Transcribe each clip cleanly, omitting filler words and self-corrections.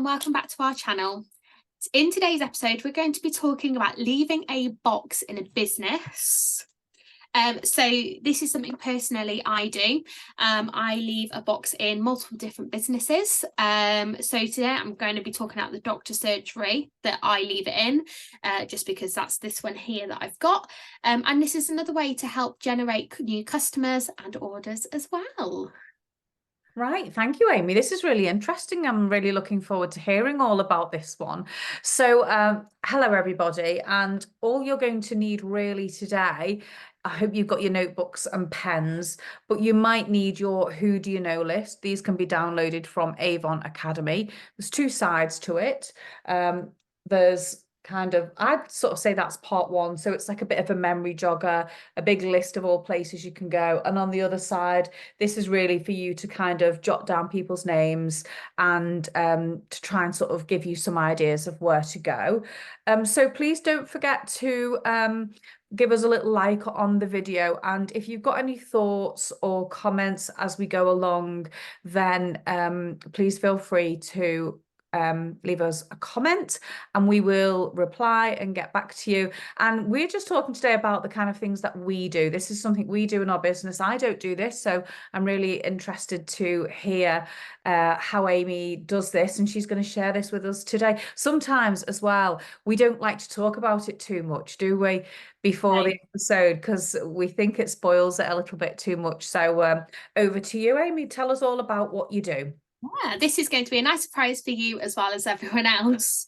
welcome back to our channel. In today's episode, we're going to be talking about leaving a box in a business. So this is something personally I do. I leave a box in multiple different businesses. So today I'm going to be talking about the doctor surgery that I leave it in, just because that's this one here that I've got. And this is another way to help generate new customers and orders as well. Right, thank you, Amy. This is really interesting. I'm really looking forward to hearing all about this one. So, hello everybody, and all you're going to need really today, I hope you've got your notebooks and pens, but you might need your Who Do You Know list. These can be downloaded from Avon Academy. There's two sides to it. There's I'd sort of say that's part one. So it's like a bit of a memory jogger, a big list of all places you can go. And on the other side, this is really for you to kind of jot down people's names and to try and sort of give you some ideas of where to go. So please don't forget to give us a little like on the video. And if you've got any thoughts or comments as we go along, then please feel free to leave us a comment and we will reply and get back to you. And we're just talking today about the kind of things that we do. This is something we do in our business. I don't do this, so I'm really interested to hear how Amy does this, and she's going to share this with us today. Sometimes as well, we don't like to talk about it too much, do we, before the episode, because we think it spoils it a little bit too much. So over to you, Amy. Tell us all about what you do. Yeah, this is going to be a nice surprise for you as well as everyone else.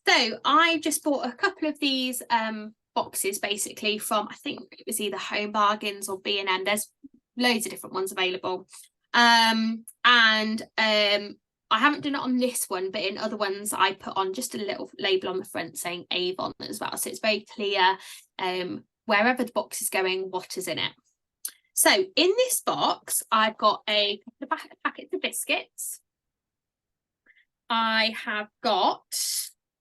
So I just bought a couple of these boxes basically from, I think it was either Home Bargains or B&M. There's loads of different ones available. I haven't done it on this one, but in other ones I put on just a little label on the front saying Avon as well. So it's very clear wherever the box is going, what is in it. So in this box, I've got a couple of packets of biscuits. I have got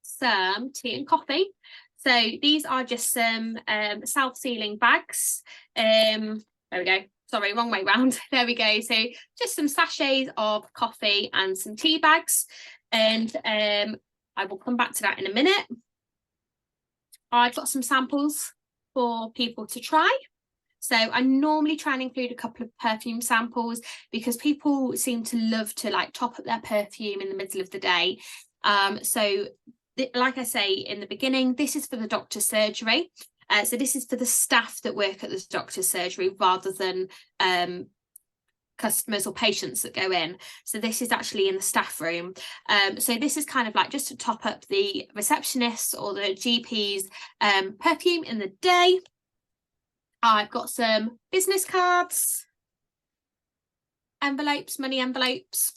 some tea and coffee. So these are just some self-sealing bags. There we go. Sorry, wrong way round. There we go. So just some sachets of coffee and some tea bags. And I will come back to that in a minute. I've got some samples for people to try. So I normally try and include a couple of perfume samples because people seem to love to like top up their perfume in the middle of the day. So like I say in the beginning, this is for the doctor's surgery. So this is for the staff that work at the doctor's surgery rather than customers or patients that go in. So this is actually in the staff room. So this is kind of like just to top up the receptionists or the GP's perfume in the day. I've got some business cards, envelopes, money envelopes.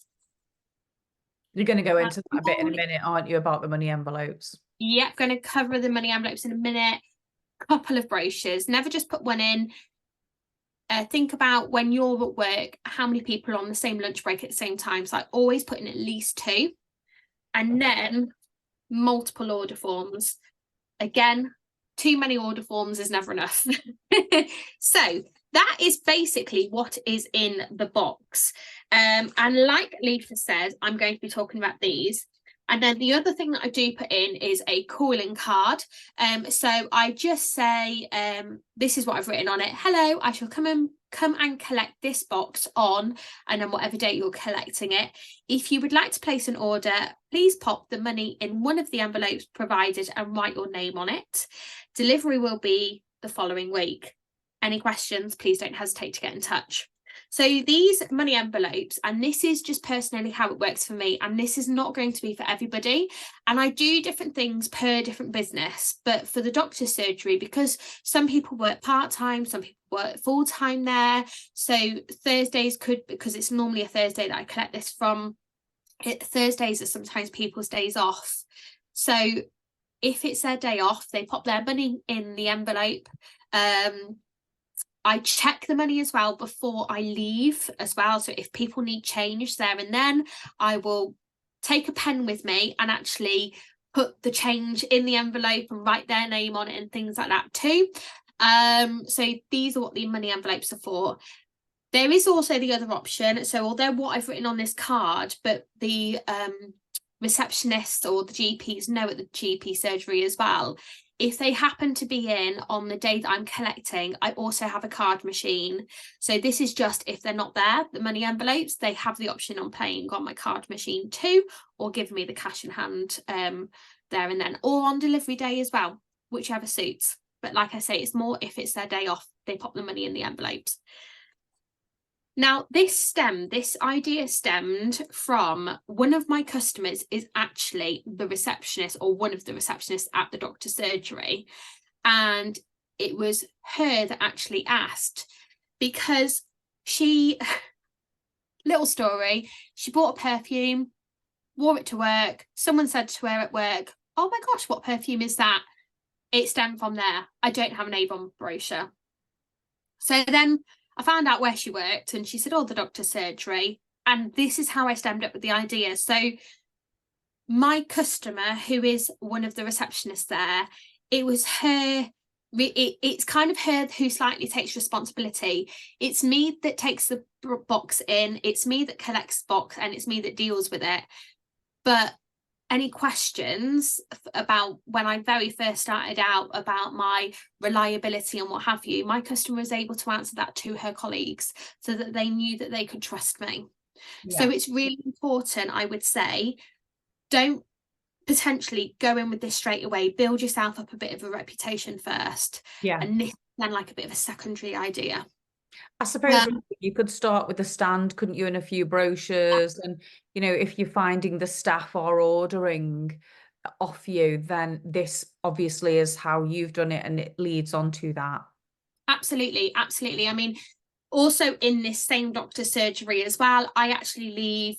You're going to go into that a bit in a minute, aren't you, about the money envelopes? Yeah, going to cover the money envelopes in a minute. Couple of brochures. Never just put one in. Think about when you're at work, how many people are on the same lunch break at the same time. So I always put in at least 2. And then multiple order forms. Again, too many order forms is never enough. So that is basically what is in the box. And like Lisa said, I'm going to be talking about these. And then the other thing that I do put in is a calling card. So I just say, this is what I've written on it. Hello, I shall come and collect this box on, and then whatever date you're collecting it. If you would like to place an order, please pop the money in one of the envelopes provided and write your name on it. Delivery will be the following week. Any questions, please don't hesitate to get in touch. So these money envelopes, and this is just personally how it works for me, and this is not going to be for everybody. And I do different things per different business, but for the doctor's surgery, because some people work part-time, some people work full-time there. So Thursdays because it's normally a Thursday that I collect this from, Thursdays are sometimes people's days off. So if it's their day off, they pop their money in the envelope. I check the money as well before I leave as well. So if people need change there and then, I will take a pen with me and actually put the change in the envelope and write their name on it and things like that too. So these are what the money envelopes are for. There is also the other option. So although what I've written on this card, but the receptionists or the GPs know at the GP surgery as well, if they happen to be in on the day that I'm collecting, I also have a card machine. So this is just if they're not there, the money envelopes, they have the option on paying on my card machine too, or give me the cash in hand there and then, or on delivery day as well, whichever suits. But like I say, it's more if it's their day off, they pop the money in the envelopes. Now, this idea stemmed from one of my customers is actually the receptionist or one of the receptionists at the doctor's surgery. And it was her that actually asked, because she, little story, she bought a perfume, wore it to work. Someone said to her at work, "Oh my gosh, what perfume is that?" It stemmed from there. I don't have an Avon brochure. So then I found out where she worked and she said, "Oh, the doctor's surgery." And this is how I stemmed up with the idea. So my customer, who is one of the receptionists there, it was her, it's kind of her who slightly takes responsibility. It's me that takes the box in, it's me that collects box, and it's me that deals with it. But any questions about when I very first started out about my reliability and what have you, my customer was able to answer that to her colleagues so that they knew that they could trust me. Yeah. So it's really important, I would say, don't potentially go in with this straight away. Build yourself up a bit of a reputation first. Yeah. And this then like a bit of a secondary idea. I suppose you could start with the stand, couldn't you, in a few brochures? And, you know, if you're finding the staff are ordering off you, then this obviously is how you've done it and it leads on to that. Absolutely, absolutely. I mean, also in this same doctor's surgery as well, I actually leave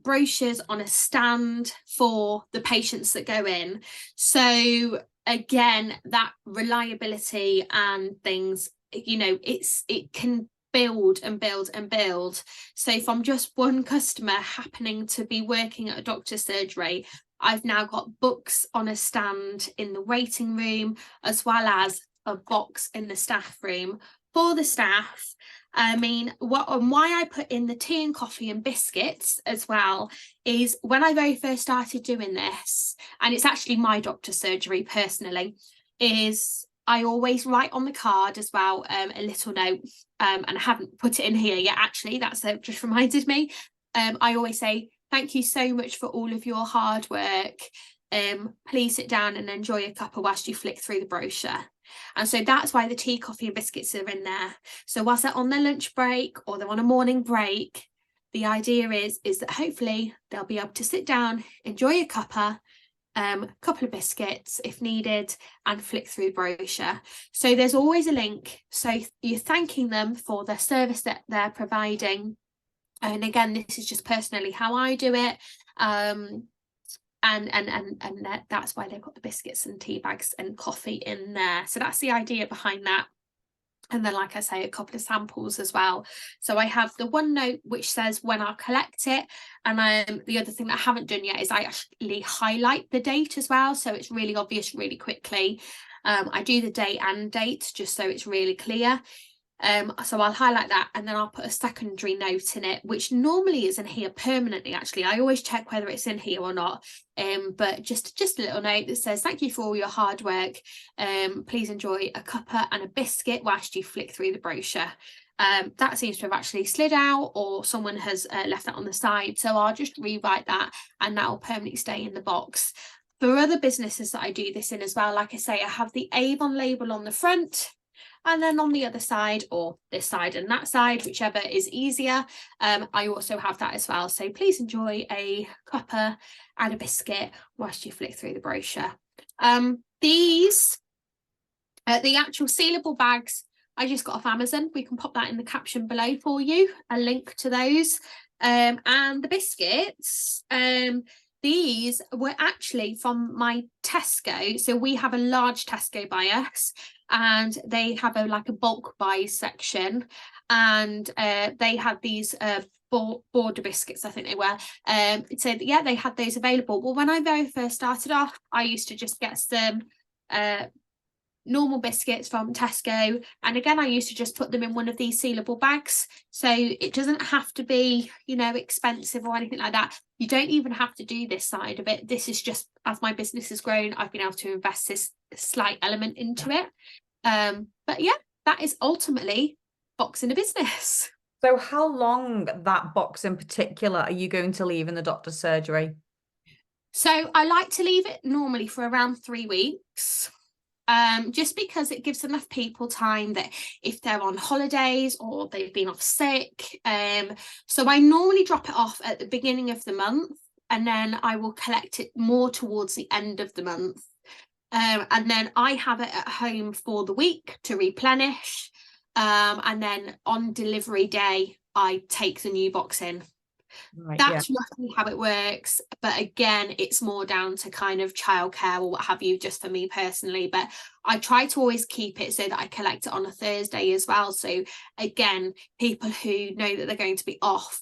brochures on a stand for the patients that go in. So again, that reliability and things, you know, it can build and build and build. So from just one customer happening to be working at a doctor's surgery, I've now got books on a stand in the waiting room, as well as a box in the staff room for the staff. I mean, why I put in the tea and coffee and biscuits as well is when I very first started doing this, and it's actually my doctor's surgery personally, is I always write on the card as well a little note, and I haven't put it in here yet, actually, that's just reminded me. I always say, "Thank you so much for all of your hard work. Please sit down and enjoy a cuppa whilst you flick through the brochure." And so that's why the tea, coffee and biscuits are in there. So whilst they're on their lunch break or they're on a morning break, the idea is that hopefully they'll be able to sit down, enjoy a cuppa, couple of biscuits if needed, and flick through the brochure. So there's always a link. So you're thanking them for the service that they're providing. And again, this is just personally how I do it. And that's why they've got the biscuits and tea bags and coffee in there. So that's the idea behind that. And then, like I say, a couple of samples as well. So I have the one note which says when I'll collect it. And the other thing that I haven't done yet is I actually highlight the date as well. So it's really obvious really quickly. I do the date and date just so it's really clear. So I'll highlight that, and then I'll put a secondary note in it, which normally is in here permanently. Actually, I always check whether it's in here or not, but just a little note that says, "Thank you for all your hard work. Please enjoy a cuppa and a biscuit whilst you flick through the brochure." That seems to have actually slid out, or someone has left that on the side, so I'll just rewrite that, and that will permanently stay in the box. For other businesses that I do this in as well, like I say, I have the Avon label on the front, and then on the other side, or this side and that side, whichever is easier, I also have that as well. So please enjoy a cuppa and a biscuit whilst you flick through the brochure. These, the actual sealable bags, I just got off Amazon. We can pop that in the caption below for you, a link to those. And the biscuits, these were actually from my Tesco. So we have a large Tesco by us, and they have a bulk buy section, and they had these border biscuits, I think they were. So yeah, they had those available. Well, when I very first started off, I used to just get some normal biscuits from Tesco, and again I used to just put them in one of these sealable bags, so it doesn't have to be, you know, expensive or anything like that. You don't even have to do this side of it. This is just, as my business has grown, I've been able to invest this slight element into it. But yeah, that is ultimately boxing a business. So how long that box in particular are you going to leave in the doctor's surgery? So I like to leave it normally for around 3 weeks. Just because it gives enough people time that if they're on holidays or they've been off sick. So I normally drop it off at the beginning of the month, and then I will collect it more towards the end of the month. And then I have it at home for the week to replenish. And then on delivery day, I take the new box in. Right, yeah. That's roughly how it works. But again, it's more down to kind of childcare or what have you, just for me personally. But I try to always keep it so that I collect it on a Thursday as well. So again, people who know that they're going to be off,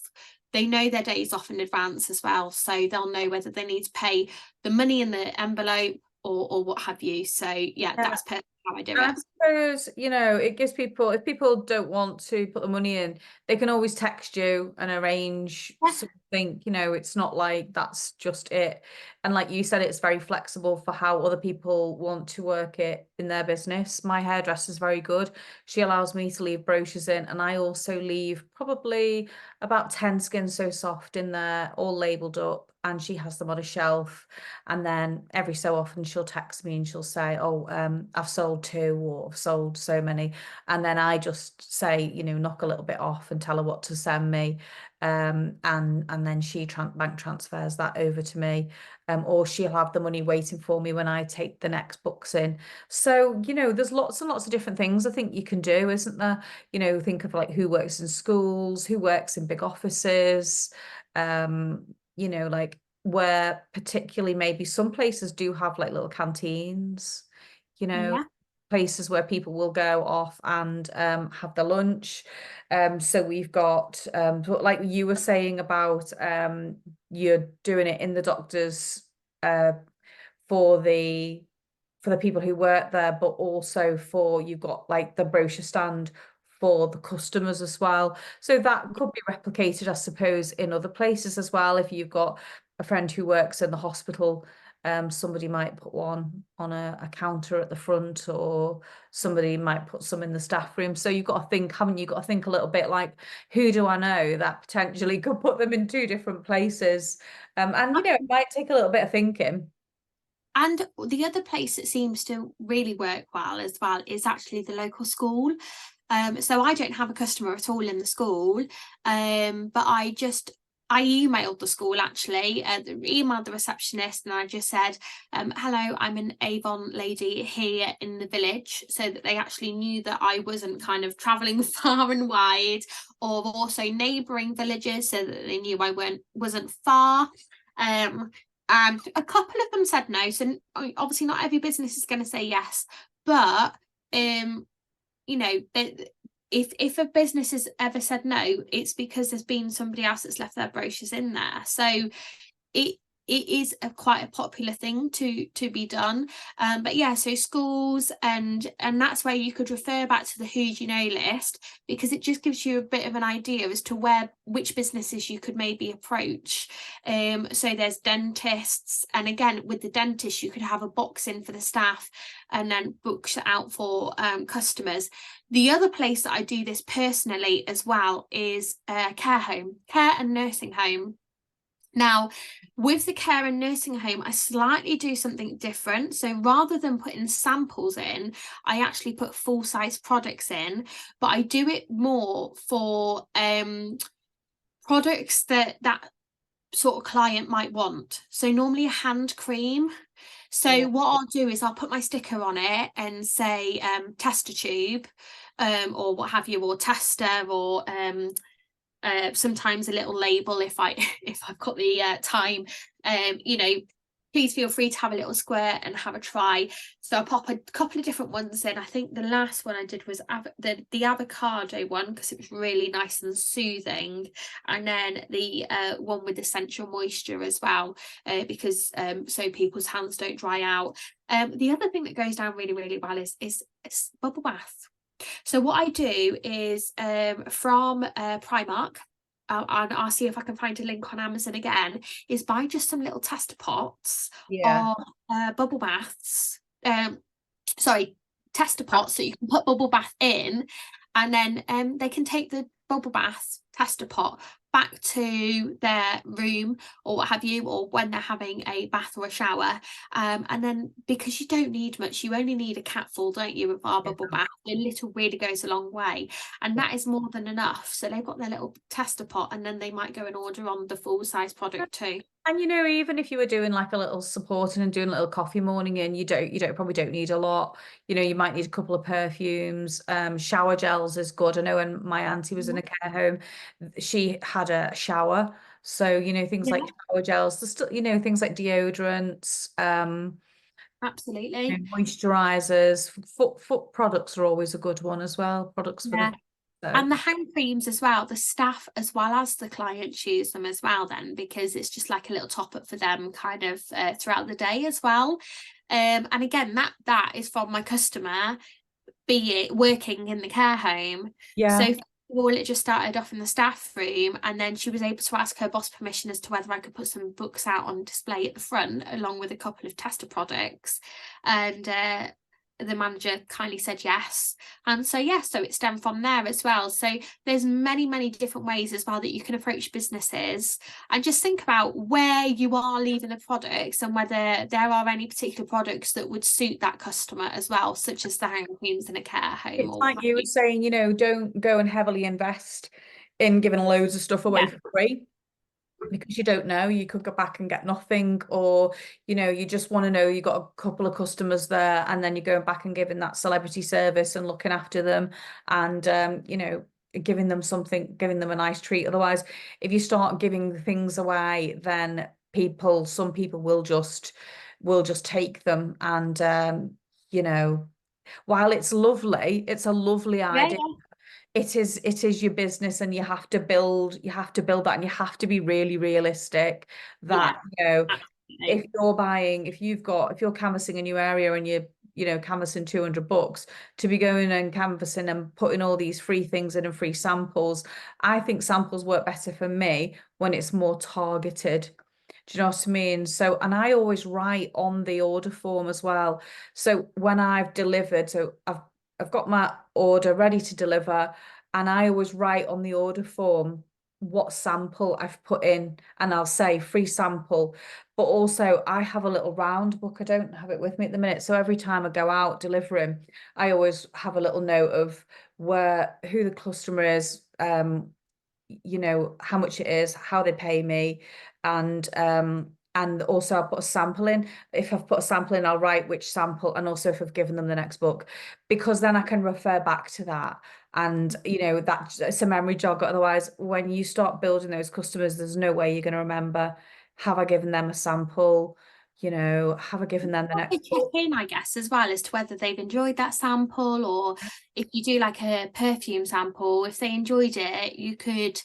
they know their days off in advance as well. So they'll know whether they need to pay the money in the envelope or what have you. So yeah, that's personally how I do And I it. suppose, you know, it gives people, if people don't want to put the money in, they can always text you and arrange Yeah. something, you know, it's not like that's just it. And like you said, it's very flexible for how other people want to work it in their business. My hairdresser's very good. She allows me to leave brochures in, and I also leave probably about 10 Skin So Soft in there, all labeled up, and she has them on a shelf. And then every so often she'll text me and she'll say, oh, I've sold 2 or I've sold so many. And then I just say, you know, knock a little bit off and tell her what to send me. And then she bank transfers that over to me. Or she'll have the money waiting for me when I take the next books in. So, you know, there's lots and lots of different things I think you can do, isn't there? You know, think of like who works in schools, who works in big offices, you know, like where particularly maybe some places do have like little canteens, you know, Yeah. places where people will go off and have their lunch. So we've got like you were saying about you're doing it in the doctors uh for the people who work there, but also for you've got like the brochure stand for the customers as well. So that could be replicated, I suppose, in other places as well. If you've got a friend who works in the hospital, somebody might put one on a counter at the front, or somebody might put some in the staff room. So you've got to think, haven't you, got to think a little bit like, who do I know that potentially could put them in 2 different places? And you know, it might take a little bit of thinking. And the other place that seems to really work well as well is actually the local school. So I don't have a customer at all in the school, but I emailed the school actually, emailed the receptionist, and I just said, hello, I'm an Avon lady here in the village, so that they actually knew that I wasn't kind of traveling far and wide, or also neighbouring villages, so that they knew I wasn't far. And a couple of them said no. So obviously not every business is going to say yes, but you know, if a business has ever said no, it's because there's been somebody else that's left their brochures in there. So it it is quite a popular thing to be done. But yeah, so schools, and that's where you could refer back to the who do you know list, because it just gives you a bit of an idea as to which businesses you could maybe approach. So there's dentists, and again with the dentist you could have a box in for the staff and then books out for customers. The other place that I do this personally as well is care and nursing home. Now, with the care and nursing home, I slightly do something different. So rather than putting samples in, I actually put full-size products in, but I do it more for products that sort of client might want. So normally a hand cream. So Yeah. what I'll do is I'll put my sticker on it and say tester tube, or what have you, or tester, or sometimes a little label if I've got the time, you know, please feel free to have a little squirt and have a try. So I pop a couple of different ones in. I think the last one I did was the avocado one, because it was really nice and soothing, and then the one with essential moisture as well, because so people's hands don't dry out. The other thing that goes down really, really well is bubble bath. So what I do is from Primark, and I'll see if I can find a link on Amazon again, is buy just some little tester pots Yeah. of bubble baths. Sorry, tester pots that you can put bubble bath in, and then they can take the bubble bath tester pot back to their room or what have you, or when they're having a bath or a shower, and then, because you don't need much, you only need a capful, don't you, of our bubble bath. A little really goes a long way, and that is more than enough. So they've got their little tester pot, and then they might go and order on the full size product too. And even if you were doing like a little supporting and doing a little coffee morning in, you probably don't need a lot. You might need a couple of perfumes. Shower gels is good. I know when my auntie was in a care home, she had a shower. So, things like shower gels, there's still, things like deodorants, Absolutely. moisturizers, foot products are always a good one as well. Products for the Yeah. feet. So. And the hand creams as well, the staff as well as the clients use them as well then, because it's just like a little top up for them kind of throughout the day as well. And again, that is from my customer, be it working in the care home. Yeah. So first of all, it just started off in the staff room, and then she was able to ask her boss permission as to whether I could put some books out on display at the front along with a couple of tester products, and the manager kindly said yes, and so so it stemmed from there as well. So there's many different ways as well that you can approach businesses, and just think about where you are leaving the products and whether there are any particular products that would suit that customer as well, such as the hand creams in a care home. It's like you were saying, don't go and heavily invest in giving loads of stuff away for free, because you don't know, you could go back and get nothing, or you just want to know you got a couple of customers there, and then you're going back and giving that celebrity service and looking after them, and giving them something, giving them a nice treat. Otherwise, if you start giving things away, then some people will just take them, and while it's lovely, it's a lovely idea. It is your business, and you have to build that, and you have to be really realistic that if you're canvassing a new area and you're canvassing 200 books, to be going and canvassing and putting all these free things in and free samples. I think samples work better for me when it's more targeted. Do you know what I mean? So, and I always write on the order form as well. So when I've delivered, so I've got my order ready to deliver, and I always write on the order form what sample I've put in, and I'll say free sample. But also I have a little round book. I don't have it with me at the minute. So every time I go out delivering, I always have a little note of who the customer is, how much it is, how they pay me, and also I'll put a sample in. If I've put a sample in, I'll write which sample, and also if I've given them the next book, because then I can refer back to that, and that's a memory jog. Otherwise, when you start building those customers, there's no way you're going to remember, have I given them a sample? Have I given them the next check in, I guess, as well, as to whether they've enjoyed that sample, or if you do like a perfume sample, if they enjoyed it, you could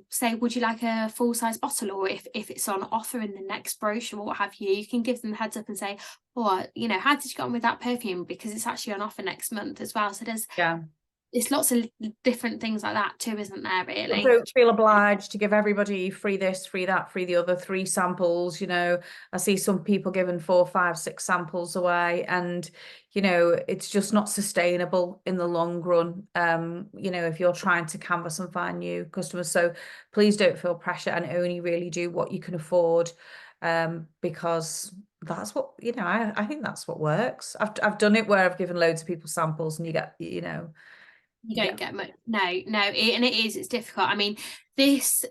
say, would you like a full-size bottle, or if it's on offer in the next brochure or what have you, you can give them the heads up and say, how did you get on with that perfume, because it's actually on offer next month as well. So there's lots of different things like that too, isn't there, really? Don't feel obliged to give everybody free this, free that, free the other, 3 samples. I see some people giving 4, 5, 6 samples away, and it's just not sustainable in the long run, if you're trying to canvas and find new customers. So please don't feel pressure, and only really do what you can afford, because that's what I think that's what works. I've done it where I've given loads of people samples, and you get you don't get much. It's difficult. I mean, this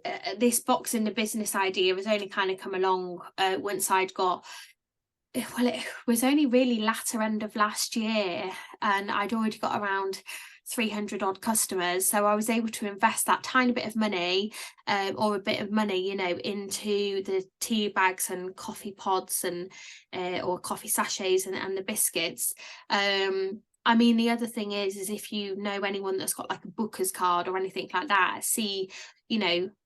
box in the business idea has only kind of come along once I'd got well, it was only really latter end of last year, and I'd already got around 300 odd customers, so I was able to invest that tiny bit of money, or a bit of money, into the tea bags and coffee pods and or coffee sachets and the biscuits. I mean, the other thing is if you know anyone that's got like a booker's card or anything like that, see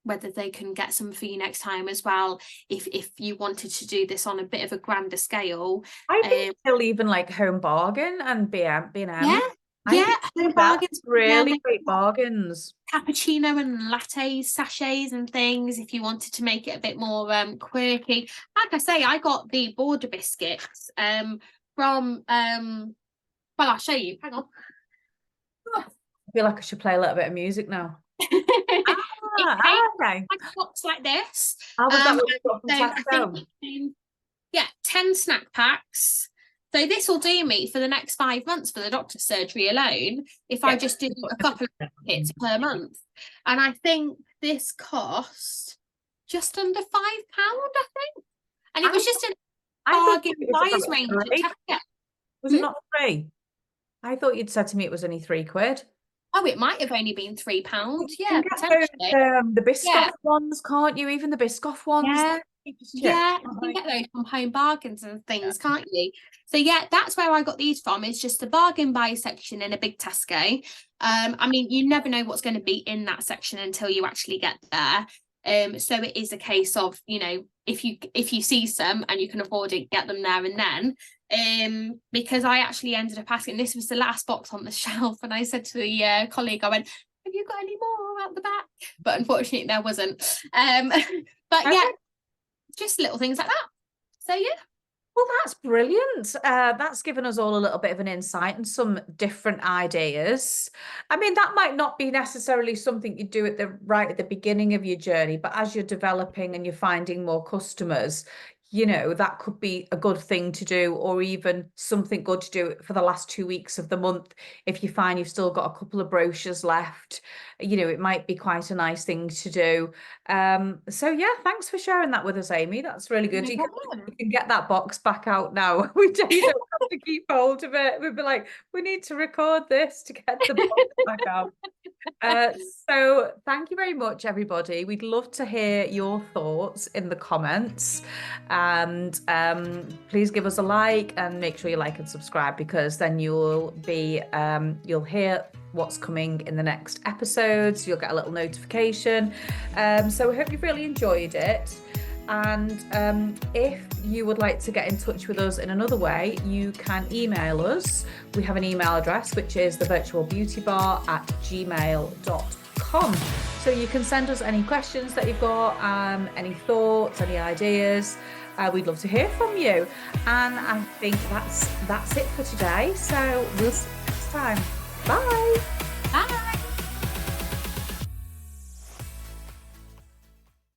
whether they can get some for you next time as well, if you wanted to do this on a bit of a grander scale. I think still even like Home Bargain and B&M. I think Home that's bargains, really great bargains. cappuccino and lattes sachets and things if you wanted to make it a bit more quirky. Like I say, I got the border biscuits from well, I'll show you, hang on. I feel like I should play a little bit of music now. It came Okay. like a box like this. How was that what you got from I Tesco? think it came, 10 snack packs. So this will do me for the next 5 months for the doctor's surgery alone, if I just do a couple of packets per month. And I think this cost just under £5, I think. And it was just a bargain price range at Tesco. Was it not free? I thought you'd said to me it was only £3. Oh, it might have only been £3. Yeah, potentially. The Biscoff ones, can't you? Even the Biscoff ones. Yeah, you can get those from Home Bargains and things, can't you? So yeah, that's where I got these from. It's just the bargain buy section in a big Tesco. I mean, you never know what's going to be in that section until you actually get there. So it is a case of, if you see some and you can afford it, get them there and then. Because I actually ended up asking, this was the last box on the shelf, and I said to the colleague, I went, have you got any more out the back? But unfortunately there wasn't. But yeah, just little things like that. So yeah. Well, that's brilliant. That's given us all a little bit of an insight and some different ideas. I mean, that might not be necessarily something you do right at the beginning of your journey, but as you're developing and you're finding more customers, that could be a good thing to do, or even something good to do for the last 2 weeks of the month. If you find you've still got a couple of brochures left, it might be quite a nice thing to do. So yeah, thanks for sharing that with us, Amy. That's really good. You can get that box back out now. You don't have to keep hold of it. We'd be like, we need to record this to get the box back out. So thank you very much, everybody. We'd love to hear your thoughts in the comments, and please give us a like and make sure you like and subscribe, because then you'll hear what's coming in the next episodes. You'll get a little notification. So we hope you've really enjoyed it. And if you would like to get in touch with us in another way, you can email us. We have an email address, which is thevirtualbeautybar@gmail.com. So you can send us any questions that you've got, any thoughts, any ideas. We'd love to hear from you. And I think that's it for today. So we'll see you next time. Bye. Bye.